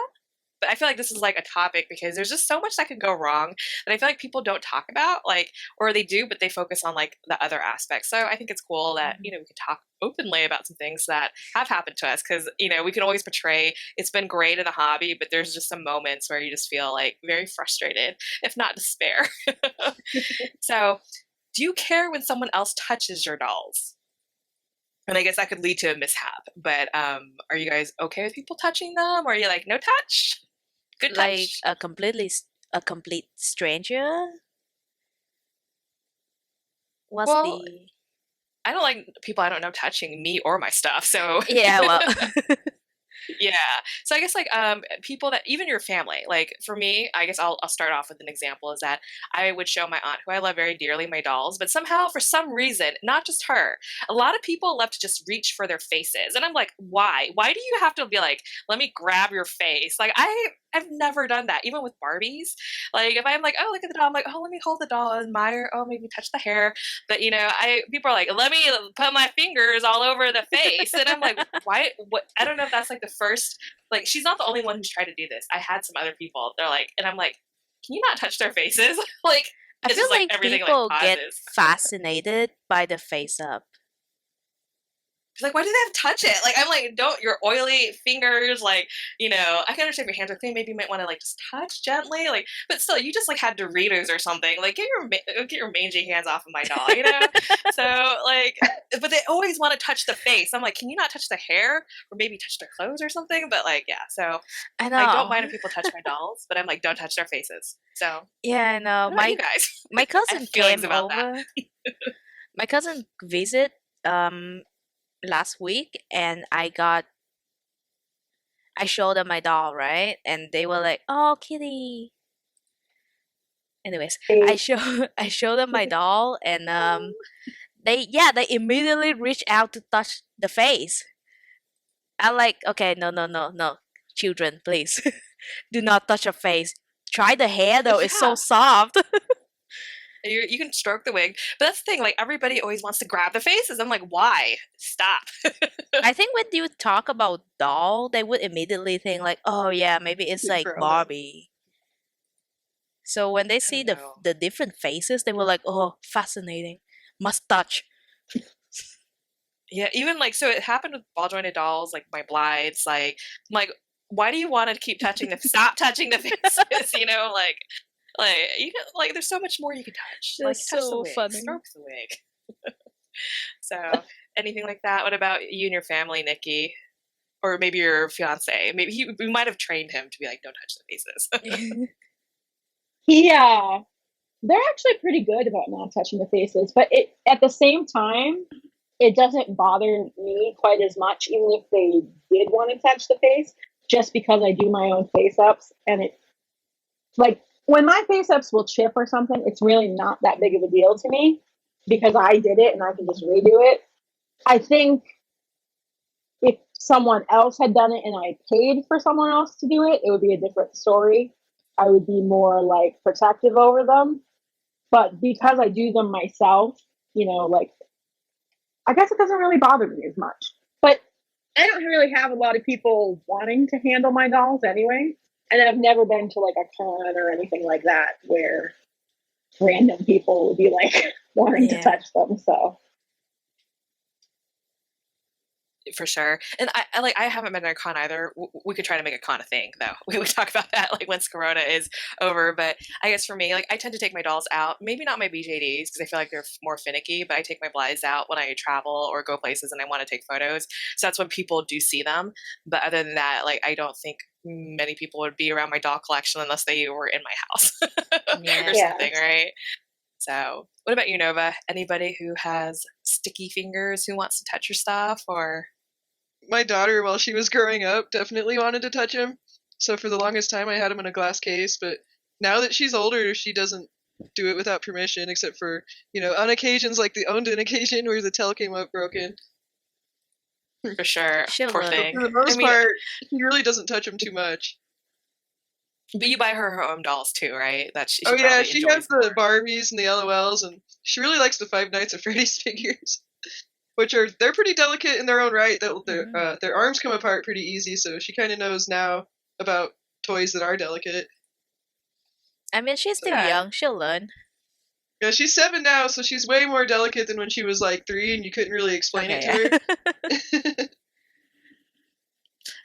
But I feel like this is like a topic because there's just so much that could go wrong that I feel like people don't talk about, like, or they do, but they focus on like the other aspects. So I think it's cool that we can talk openly about some things that have happened to us because we can always portray it's been great in the hobby, but there's just some moments where you just feel like very frustrated, if not despair. So, do you care when someone else touches your dolls? And I guess that could lead to a mishap. But are you guys okay with people touching them, or are you like no touch? Good Like touch. a complete stranger. What's Well, the I don't like people I don't know touching me or my stuff. So Yeah, well Yeah. So I guess like people that even your family, like for me, I guess I'll start off with an example is that I would show my aunt who I love very dearly my dolls, but somehow for some reason, not just her, a lot of people love to just reach for their faces. And I'm like, why? Why do you have to be like, let me grab your face? Like I've never done that, even with Barbies. Like if I'm like, oh look at the doll, I'm like, oh let me hold the doll, admire, oh maybe touch the hair. But you know, I people are like, let me put my fingers all over the face, and I'm like, why? What? I don't know if that's like the first. Like, she's not the only one who's tried to do this. I had some other people. They're like, and I'm like, can you not touch their faces? Like, I it's feel just like like everything like people get pauses. fascinated by the face up. She's like, why do they have to touch it? Like, I'm like, don't your oily fingers, like, you know, I can understand if your hands are clean. Maybe you might want to like just touch gently, like, but still, you just like had Doritos or something. Like, get your mangy hands off of my doll, you know? So like, but they always want to touch the face. I'm like, can you not touch the hair or maybe touch their clothes or something? But like, yeah. So I I don't know. mind if people touch my dolls, but I'm like, don't touch their faces. So Yeah, I know. what about you guys? My I have cousin feelings came about that. over. My cousin visit last week, and I showed them my doll, right? And they were like, "Oh, kitty." Anyways, I showed them my doll, and they immediately reach out to touch the face. I'm like, okay, no, children, please, do not touch your face. Try the hair though; it's so Yeah. soft. You can stroke the wig, but that's the thing. Like everybody always wants to grab the faces. I'm like, why? Stop. I think when you talk about doll, they would immediately think like, oh yeah, maybe it's like Grown up. Barbie. So when they I see don't know. the different faces, they were like, oh, fascinating, must touch. Yeah, even like so it happened with ball jointed dolls, like my blights. I'm like, why do you want to keep touching the? Stop touching the faces. You know, like you can like. There's so much more you can touch. Like That's touch the so wig, funny. stroke the wig. So anything like that. What about you and your family, Nikki? Or maybe your fiance. Maybe we might have trained him to be like, don't touch the faces. Yeah, they're actually pretty good about not touching the faces, but it at the same time, it doesn't bother me quite as much, even if they did want to touch the face, just because I do my own face ups, and it like when my face ups will chip or something, it's really not that big of a deal to me because I did it and I can just redo it. I think if someone else had done it and I paid for someone else to do it, it would be a different story. I would be more like protective over them. But because I do them myself, like I guess it doesn't really bother me as much. But I don't really have a lot of people wanting to handle my dolls anyway. And I've never been to like a con or anything like that where random people would be like wanting to Yeah. touch them. So For sure. And I haven't been to a con either. We could try to make a con a thing though. We would talk about that like once Corona is over. But I guess for me, like I tend to take my dolls out. Maybe not my BJDs because I feel like they're more finicky. But I take my blinds out when I travel or go places and I want to take photos. So that's when people do see them. But other than that, like I don't think many people would be around my doll collection unless they were in my house Yeah. or something, right? So, what about you, Nova? Anybody who has sticky fingers who wants to touch your stuff or? My daughter, while she was growing up, definitely wanted to touch him. So for the longest time, I had him in a glass case. But now that she's older, she doesn't do it without permission, except for, on occasions like the Onden occasion where the tail came out broken. For sure. She'll Poor learn. thing. For the most part, he really doesn't touch him too much. But you buy her own dolls too, right? That she Oh yeah, probably she enjoys has the more. Barbies and the LOLs, and she really likes the Five Nights at Freddy's figures, which they're pretty delicate in their own right. Their arms come apart pretty easy, so she kind of knows now about toys that are delicate. I mean, she's still Yeah. young. She'll learn. Yeah, she's 7 now, so she's way more delicate than when she was like 3, and you couldn't really explain it to her.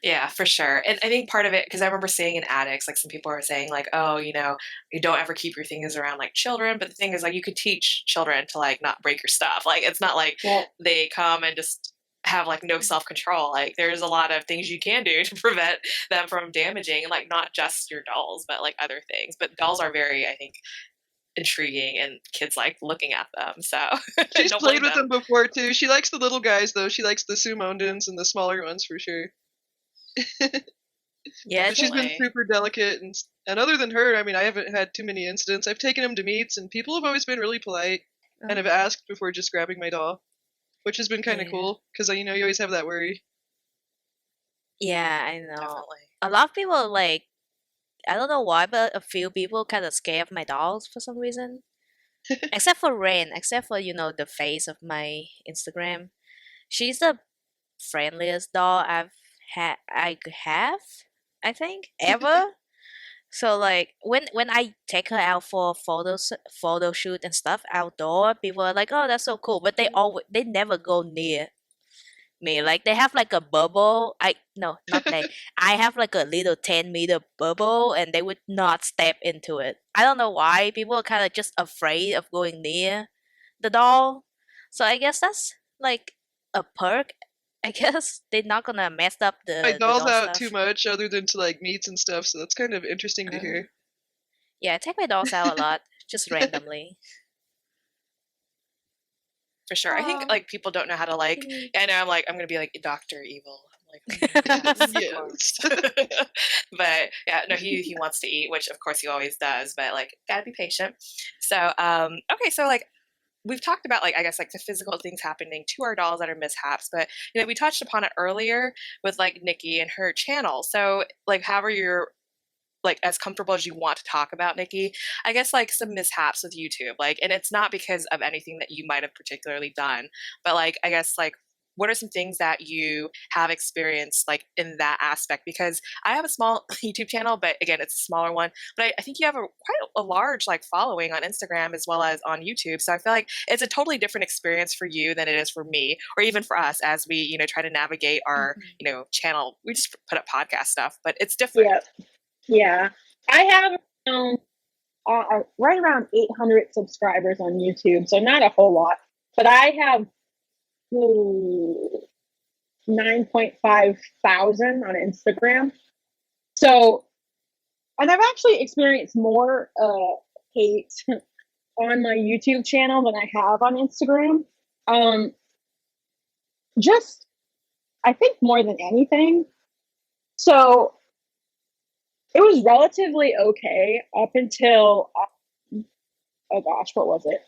Yeah, for sure. And I think part of it, because I remember seeing in addicts, like some people are saying, like, oh, you don't ever keep your things around like children. But the thing is, like, you could teach children to like not break your stuff. Like, it's not like they come and just have like no self control. Like, there's a lot of things you can do to prevent them from damaging, like, not just your dolls, but like other things. But dolls are very, I think, intriguing and kids like looking at them. So She's don't played blame with them. them before too. She likes the little guys though. She likes the Sumondens and the smaller ones for sure. Yeah, But she's been super delicate, and other than her, I mean, I haven't had too many incidents. I've taken him to meets, and people have always been really polite and have asked before just grabbing my doll, which has been kind of cool because you always have that worry. Yeah, I know. Definitely. A lot of people like, I don't know why, but a few people kind of scared of my dolls for some reason. Except for Rain, except for the face of my Instagram. She's the friendliest doll I have, I think, ever. So like when I take her out for photo shoot and stuff outdoor, people are like, "Oh, that's so cool," but they never go near me. Like they have like a bubble. No, not they. I have like a little 10-meter bubble, and they would not step into it. I don't know why. People are kind of just afraid of going near the doll. So I guess that's like a perk. I guess they're not gonna mess up My the doll's doll out too stuff. much, other than to like meets and stuff. So that's kind of interesting to hear. Yeah, I take my dolls out a lot, just randomly. For sure. I think like people don't know how to like. I know I'm gonna be like Doctor Evil. I'm like, Yes. but yeah, no, he wants to eat, which of course he always does. But like, gotta be patient. So okay, so like we've talked about like I guess like the physical things happening to our dolls that are mishaps, but we touched upon it earlier with like Nikki and her channel. So like, however you're like as comfortable as you want to talk about Nikki, I guess like some mishaps with YouTube, like, and it's not because of anything that you might have particularly done, but like I guess like what are some things that you have experienced like in that aspect? Because I have a small YouTube channel, but again, it's a smaller one. But I think you have quite a large like following on Instagram as well as on YouTube. So I feel like it's a totally different experience for you than it is for me, or even for us as we try to navigate our channel. We just put up podcast stuff, but it's different. Yeah. I have right around 800 subscribers on YouTube, so not a whole lot. But I have 9.5 thousand on Instagram. So, and I've actually experienced more hate on my YouTube channel than I have on Instagram. Just, I think more than anything. So, it was relatively okay up until, oh gosh, what was it?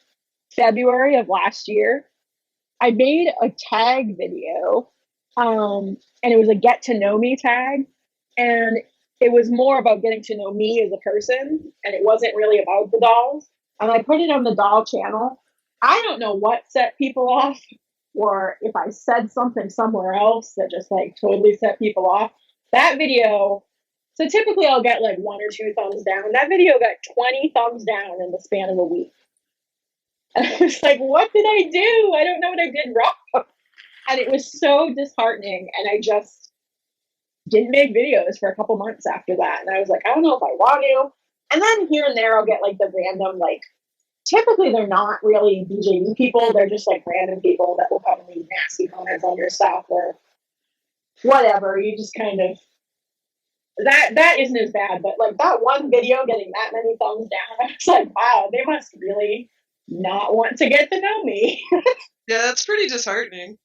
February of last year. I made a tag video, and it was a get to know me tag. And it was more about getting to know me as a person, and it wasn't really about the dolls. And I put it on the doll channel. I don't know what set people off, or if I said something somewhere else that just like totally set people off. That video, so typically I'll get like 1 or 2 thumbs down. That video got 20 thumbs down in the span of a week. And I was like, what did I do? I don't know what I did wrong. And it was so disheartening. And I just didn't make videos for a couple months after that. And I was like, I don't know if I want to. And then here and there, I'll get like the random, like, typically they're not really DJV people. They're just like random people that will come and leave nasty comments on your stuff or whatever. You just kind of, that isn't as bad. But like that one video getting that many thumbs down, I was like, wow, they must really not want to get to know me. Yeah, that's pretty disheartening.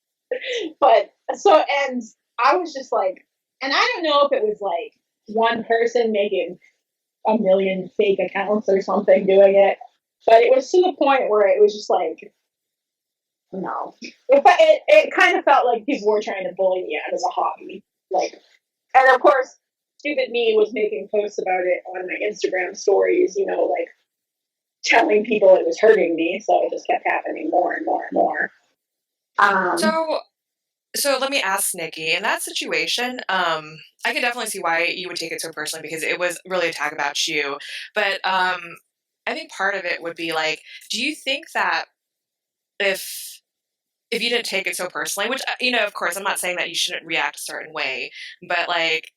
But so, and I was just like, and I don't know if it was like one person making a million fake accounts or something doing it, but it was to the point where it was just like, no. It kind of felt like people were trying to bully me out of a hobby. Like, and of course, stupid me was making posts about it on my Instagram stories, like telling people it was hurting me. So it just kept happening more and more and more. So let me ask Nikki, in that situation, I can definitely see why you would take it so personally because it was really a tag about you. But I think part of it would be like, do you think that if you didn't take it so personally, which of course, I'm not saying that you shouldn't react a certain way, but like,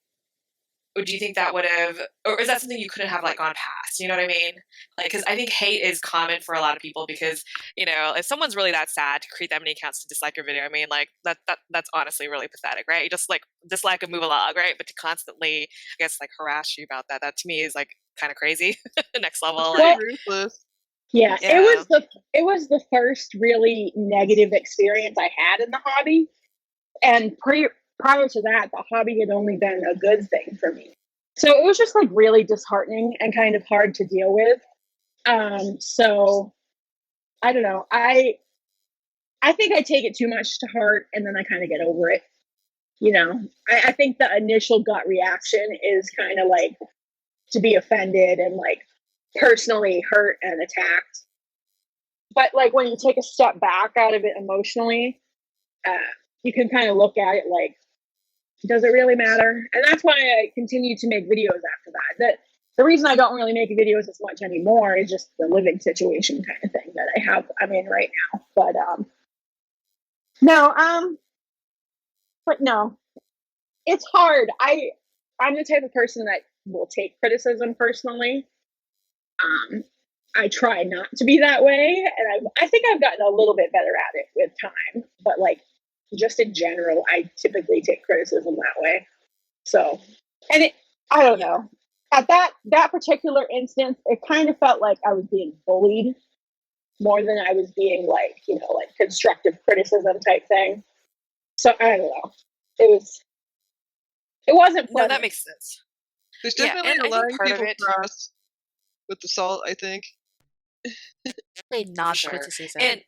do you think that would have, or is that something you couldn't have like gone past? You know what I mean? Like, because I think hate is common for a lot of people because if someone's really that sad to create that many accounts to dislike your video, I mean, like that's honestly really pathetic, right? You just like dislike and move along, right? But to constantly, I guess, like harass you about that to me is like kind of crazy. Next level, like ruthless. Yeah, it was the first really negative experience I had in the hobby, and prior to that, the hobby had only been a good thing for me. So it was just like really disheartening and kind of hard to deal with. So I don't know. I think I take it too much to heart and then I kind of get over it. You know, I think the initial gut reaction is kind of like to be offended and like personally hurt and attacked. But like when you take a step back out of it emotionally, you can kind of look at it like, does it really matter? And that's why I continue to make videos after that. The reason I don't really make videos as much anymore is just the living situation kind of thing that I'm in right now. But no, it's hard. I'm the type of person that will take criticism personally. I try not to be that way, and I think I've gotten a little bit better at it with time. But like, just in general, I typically take criticism that way. So, and I don't know. At that particular instance, it kind of felt like I was being bullied more than I was being like, like constructive criticism type thing. So I don't know. It wasn't pleasant. No, that makes sense. There's definitely a line people cross with the salt, I think. Definitely not criticism. And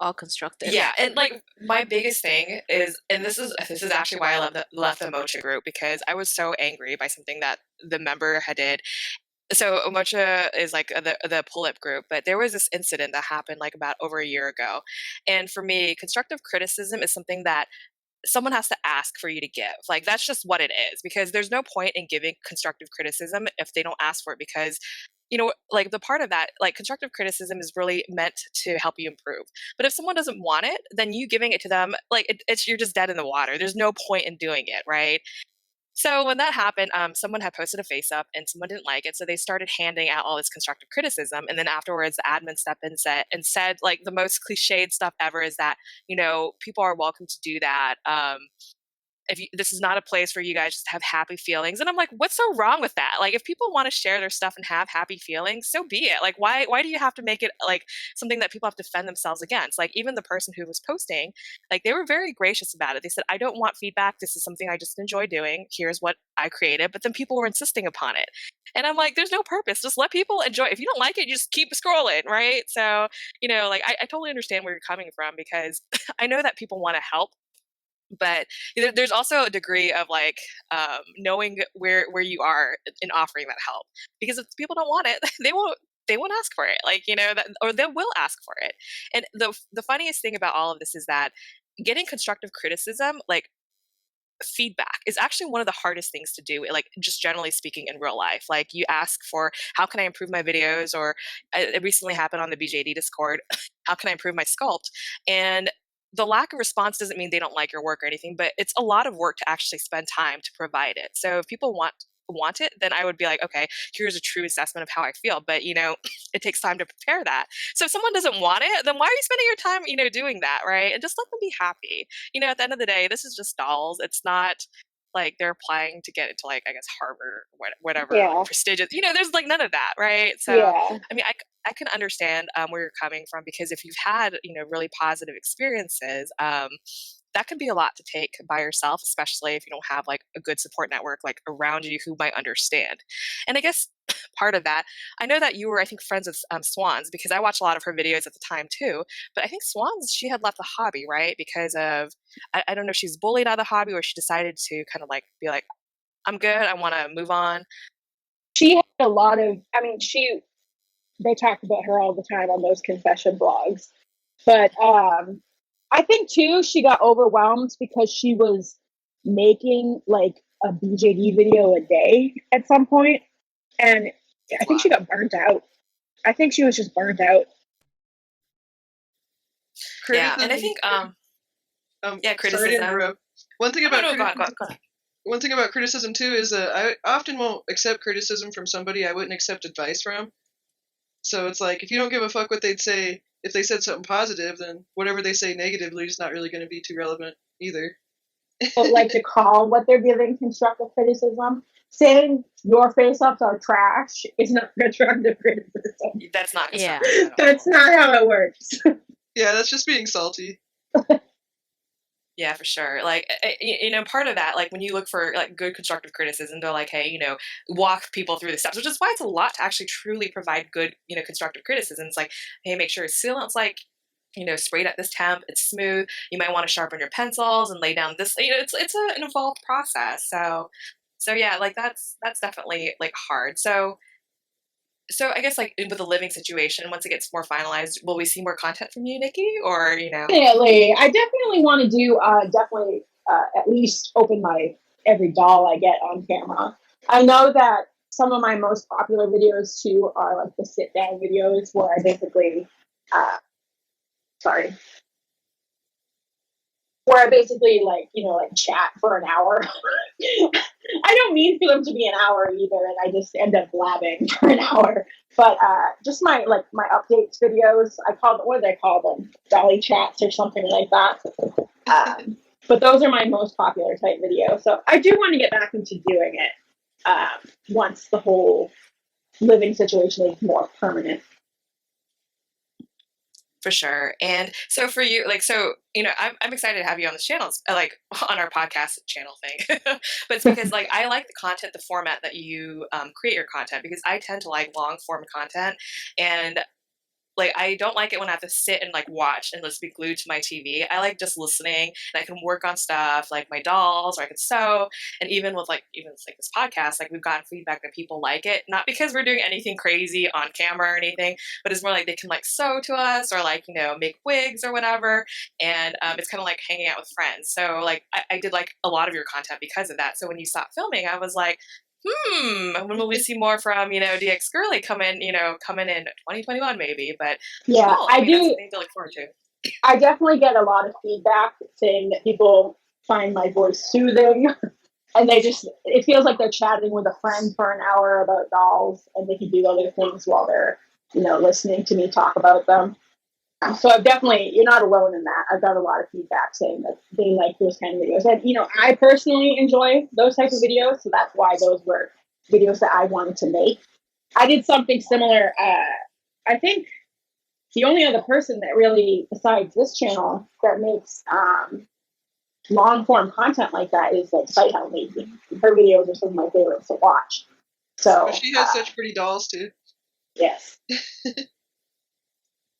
all constructive. Yeah, and like my biggest thing is, and this is actually why I left the Mocha group, because I was so angry by something that the member had did. So Mocha is like the pull-up group, but there was this incident that happened like about over a year ago. And for me, constructive criticism is something that someone has to ask for you to give. Like, that's just what it is, because there's no point in giving constructive criticism if they don't ask for it, because like the part of that, like constructive criticism is really meant to help you improve. But if someone doesn't want it, then you giving it to them, like you're just dead in the water. There's no point in doing it, right? So when that happened, someone had posted a face up and someone didn't like it. So they started handing out all this constructive criticism. And then afterwards, the admin stepped in and said like the most cliched stuff ever is that, people are welcome to do that. This is not a place for you guys just to have happy feelings. And I'm like, what's so wrong with that? Like, if people want to share their stuff and have happy feelings, so be it. Like, why do you have to make it like something that people have to defend themselves against? Like, even the person who was posting, like, they were very gracious about it. They said, I don't want feedback. This is something I just enjoy doing. Here's what I created. But then people were insisting upon it. And I'm like, there's no purpose. Just let people enjoy. If you don't like it, you just keep scrolling, right? So, like, I totally understand where you're coming from, because I know that people want to help. But there's also a degree of like knowing where you are in offering that help, because if people don't want it, they won't ask for it, like that, or they will ask for it. And the funniest thing about all of this is that getting constructive criticism, like feedback, is actually one of the hardest things to do, like just generally speaking in real life. Like, you ask for, how can I improve my videos, or it recently happened on the BJD Discord, how can I improve my sculpt? And the lack of response doesn't mean they don't like your work or anything, but it's a lot of work to actually spend time to provide it. So if people want it, then I would be like, okay, here's a true assessment of how I feel. But it takes time to prepare that. So if someone doesn't want it, then why are you spending your time, doing that, right? And just let them be happy. At the end of the day, this is just dolls. It's not like they're applying to get into, like, I guess Harvard or whatever prestigious. There's like none of that, right? So I mean, I can understand where you're coming from, because if you've had really positive experiences, that can be a lot to take by yourself, especially if you don't have like a good support network like around you who might understand. And I guess part of that, I know that you were, I think, friends with Swans, because I watched a lot of her videos at the time too. But I think Swans, she had left the hobby, right? Because of, I don't know if she's bullied out of the hobby, or she decided to kind of like be like, I'm good, I want to move on. She had a lot of, they talk about her all the time on those confession blogs. But I think too, she got overwhelmed because she was making like a BJD video a day at some point. And I think she got burnt out. I think she was just burnt out. Yeah, and I think criticism. One thing about criticism too is that I often won't accept criticism from somebody I wouldn't accept advice from. So it's like, if you don't give a fuck what they'd say, if they said something positive, then whatever they say negatively is not really going to be too relevant either. But like to call what they're giving constructive criticism, saying your face-ups are trash is not constructive criticism. That's not constructive. Yeah. That's not how it works. Yeah, that's just being salty. Yeah, for sure. Like, part of that, like when you look for like good constructive criticism, they're like, hey, walk people through the steps, which is why it's a lot to actually truly provide good, constructive criticism. It's like, hey, make sure it's sealant's like, sprayed at this temp, it's smooth. You might want to sharpen your pencils and lay down this. It's an involved process. So yeah, like that's definitely like hard. So I guess like with the living situation, once it gets more finalized, will we see more content from you, Nikki, or Definitely, I definitely want to do definitely at least open my every doll I get on camera. I know that some of my most popular videos too are like the sit down videos where I basically, sorry, where I basically like chat for an hour. I don't mean for them to be an hour either, and I just end up blabbing for an hour. But just my updates videos. What do they call them? Dolly chats or something like that. But those are my most popular type videos. So I do want to get back into doing it once the whole living situation is more permanent. For sure. And so for you, like, I'm excited to have you on this channel, like on our podcast channel thing. But it's because like I like the content, the format that you create your content, because I tend to like long form content, and like I don't like it when I have to sit and like watch and just be glued to my TV. I like just listening, and I can work on stuff like my dolls, or I can sew. And even with this podcast, like we've gotten feedback that people like it, not because we're doing anything crazy on camera or anything, but it's more like they can like sew to us, or like make wigs or whatever. And it's kind of like hanging out with friends. So like I did like a lot of your content because of that. So when you stopped filming, I was like, when will we see more from, DxGirly coming in 2021 maybe, but Yeah, cool. I I mean, that's do. something to look forward to. I definitely get a lot of feedback saying that people find my voice soothing, and it feels like they're chatting with a friend for an hour about dolls, and they can do other things while they're, listening to me talk about them. So you're not alone in that. I've got a lot of feedback saying that they like those kind of videos. And, I personally enjoy those types of videos. So that's why those were videos that I wanted to make. I did something similar. I think the only other person that really, besides this channel, that makes long form content like that is like Sighthound Lady. Her videos are some of my favorites to watch. So But she has such pretty dolls too. Yes.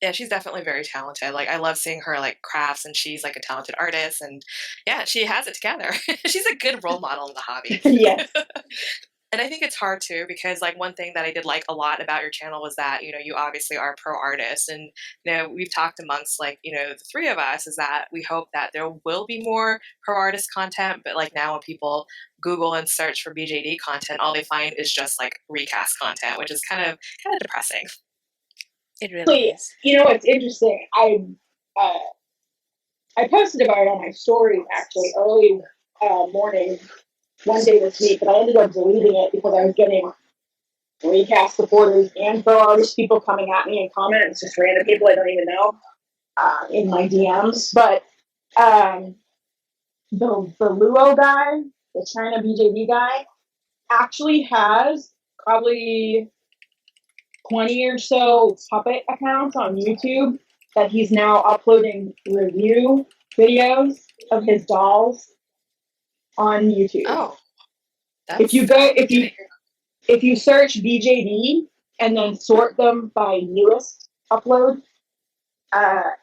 Yeah, she's definitely very talented. Like I love seeing her like crafts, and she's like a talented artist, and yeah, she has it together. She's a good role model in the hobby. Yes. And I think it's hard too, because like one thing that I did like a lot about your channel was that, you obviously are a pro artist, and, we've talked amongst like, the three of us is that we hope that there will be more pro artist content, but like now when people Google and search for BJD content, all they find is just like recast content, which is kind of depressing. It really is. You know what's interesting? I posted about it on my story actually early morning one day this week, but I ended up deleting it because I was getting recast supporters and pro artist people coming at me in comments, just random people I don't even know in my DMs. But the Luo guy, the China BJD guy, actually has probably 20 or so puppet accounts on YouTube that he's now uploading review videos of his dolls on YouTube. Oh, if you search BJD and then sort them by newest upload,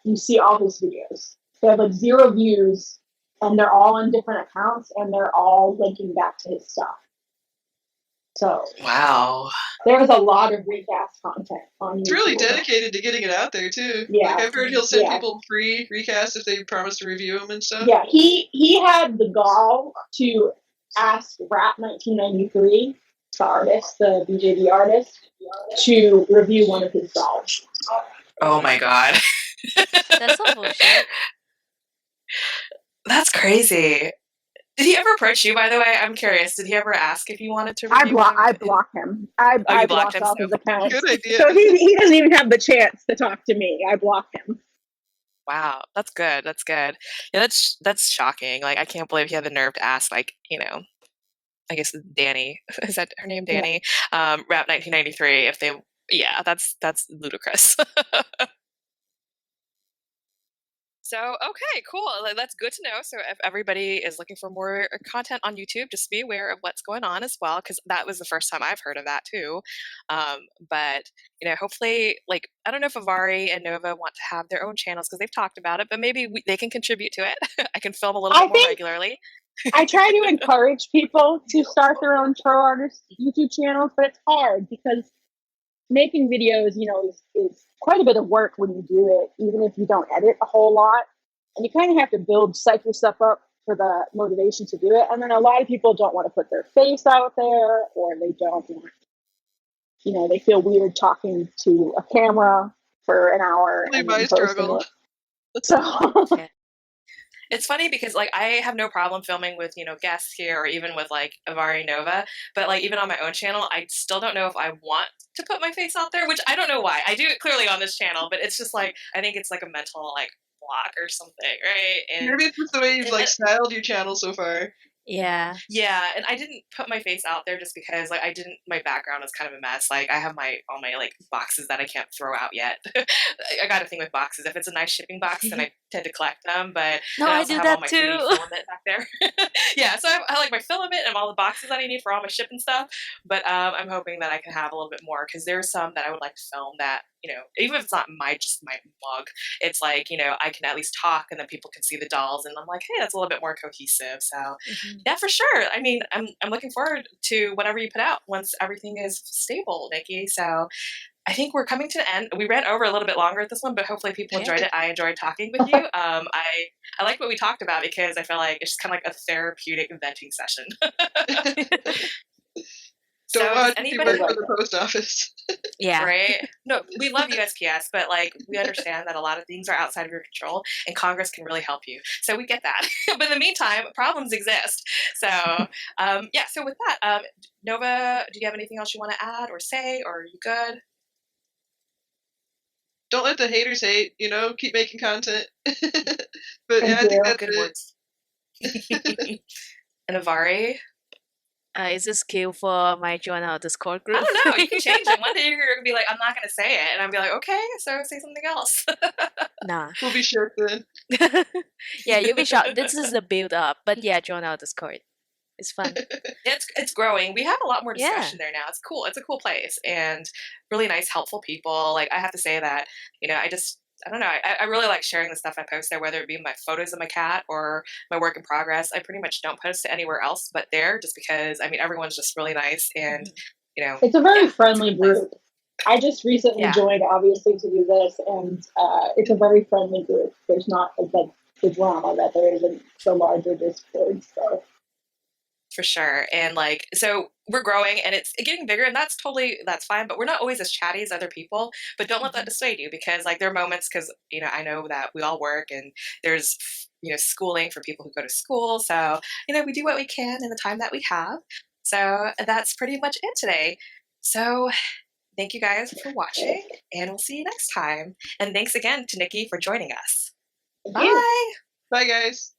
you see all his videos. They have like 0 views, and they're all on different accounts, and they're all linking back to his stuff. So wow, there's a lot of recast content on YouTube. He's really dedicated to getting it out there too. Yeah. Like I've heard he'll send people free recasts if they promise to review them and stuff. Yeah, he had the gall to ask Rap 1993, the artist, the BJD artist, to review one of his dolls. oh my god. That's some bullshit. That's crazy. Did he ever approach you, by the way? I'm curious. Did he ever ask if you wanted to review I block him. I blocked him, off his account. Good idea. So he doesn't even have the chance to talk to me. I blocked him. Wow, that's good. That's good. Yeah, that's shocking. Like, I can't believe he had the nerve to ask, like, I guess Danny, is that her name, Danny? Yeah. Rap 1993. If they, yeah, that's ludicrous. So, okay, cool. That's good to know. So, if everybody is looking for more content on YouTube, just be aware of what's going on as well, because that was the first time I've heard of that too. But hopefully, like I don't know if Avari and Nova want to have their own channels because they've talked about it, but maybe they can contribute to it. I can film a little bit more regularly. I try to encourage people to start their own pro artist YouTube channels, but it's hard because making videos, is quite a bit of work when you do it, even if you don't edit a whole lot. And you kind of have to psych yourself up for the motivation to do it. And then a lot of people don't want to put their face out there, or they don't want, they feel weird talking to a camera for an hour. Really my struggle. So it's funny because like I have no problem filming with guests here or even with like Avari Nova, but like even on my own channel I still don't know if I want to put my face out there, which I don't know why. I do it clearly on this channel, but it's just like I think it's like a mental like block or something, right? And maybe it's just the way you've like styled your channel so far. Yeah, and I didn't put my face out there just because like my background is kind of a mess. Like I have all my like boxes that I can't throw out yet. I got a thing with boxes. If it's a nice shipping box, then I tend to collect them. But no, I do that too. Filament back there. Yeah, so I like my filament and all the boxes that I need for all my shipping stuff. But I'm hoping that I can have a little bit more because there's some that I would like to film that even if it's not just my mug, it's like I can at least talk and then people can see the dolls and I'm like, hey, that's a little bit more cohesive. So yeah, for sure. I mean, I'm looking forward to whatever you put out once everything is stable, Nikki. So I think we're coming to the end. We ran over a little bit longer at this one, but hopefully people enjoyed it. I enjoyed talking with you. I like what we talked about because I feel like it's just kind of like a therapeutic venting session. So anybody work for the post office? Yeah. Right? No, we love USPS, but like we understand that a lot of things are outside of your control and Congress can really help you. So we get that. But in the meantime, problems exist. So so with that, Nova, do you have anything else you want to add or say, or are you good? Don't let the haters hate, keep making content. But yeah, I think that's good words. And Avari? Is this cue for my join our Discord group? I don't know. You can change it. One day you're going to be like, I'm not going to say it. And I'll be like, okay, so say something else. Nah. We'll be sure then. Yeah, you'll be shocked. This is the build up. But yeah, join our Discord. It's fun. It's growing. We have a lot more discussion there now. It's cool. It's a cool place. And really nice, helpful people. Like, I have to say that, I don't know. I really like sharing the stuff I post there, whether it be my photos of my cat or my work in progress. I pretty much don't post it anywhere else but there just because, everyone's just really nice and, It's a very friendly group. I just recently joined, obviously, to do this, and it's a very friendly group. There's not like the drama that there is in the larger Discord. So. For sure. And like, so we're growing and it's getting bigger and that's fine, but we're not always as chatty as other people, but don't let that dissuade you because like there are moments because, I know that we all work and there's, schooling for people who go to school. So, we do what we can in the time that we have. So that's pretty much it today. So thank you guys for watching and we'll see you next time. And thanks again to Nikki for joining us. Bye. Bye guys.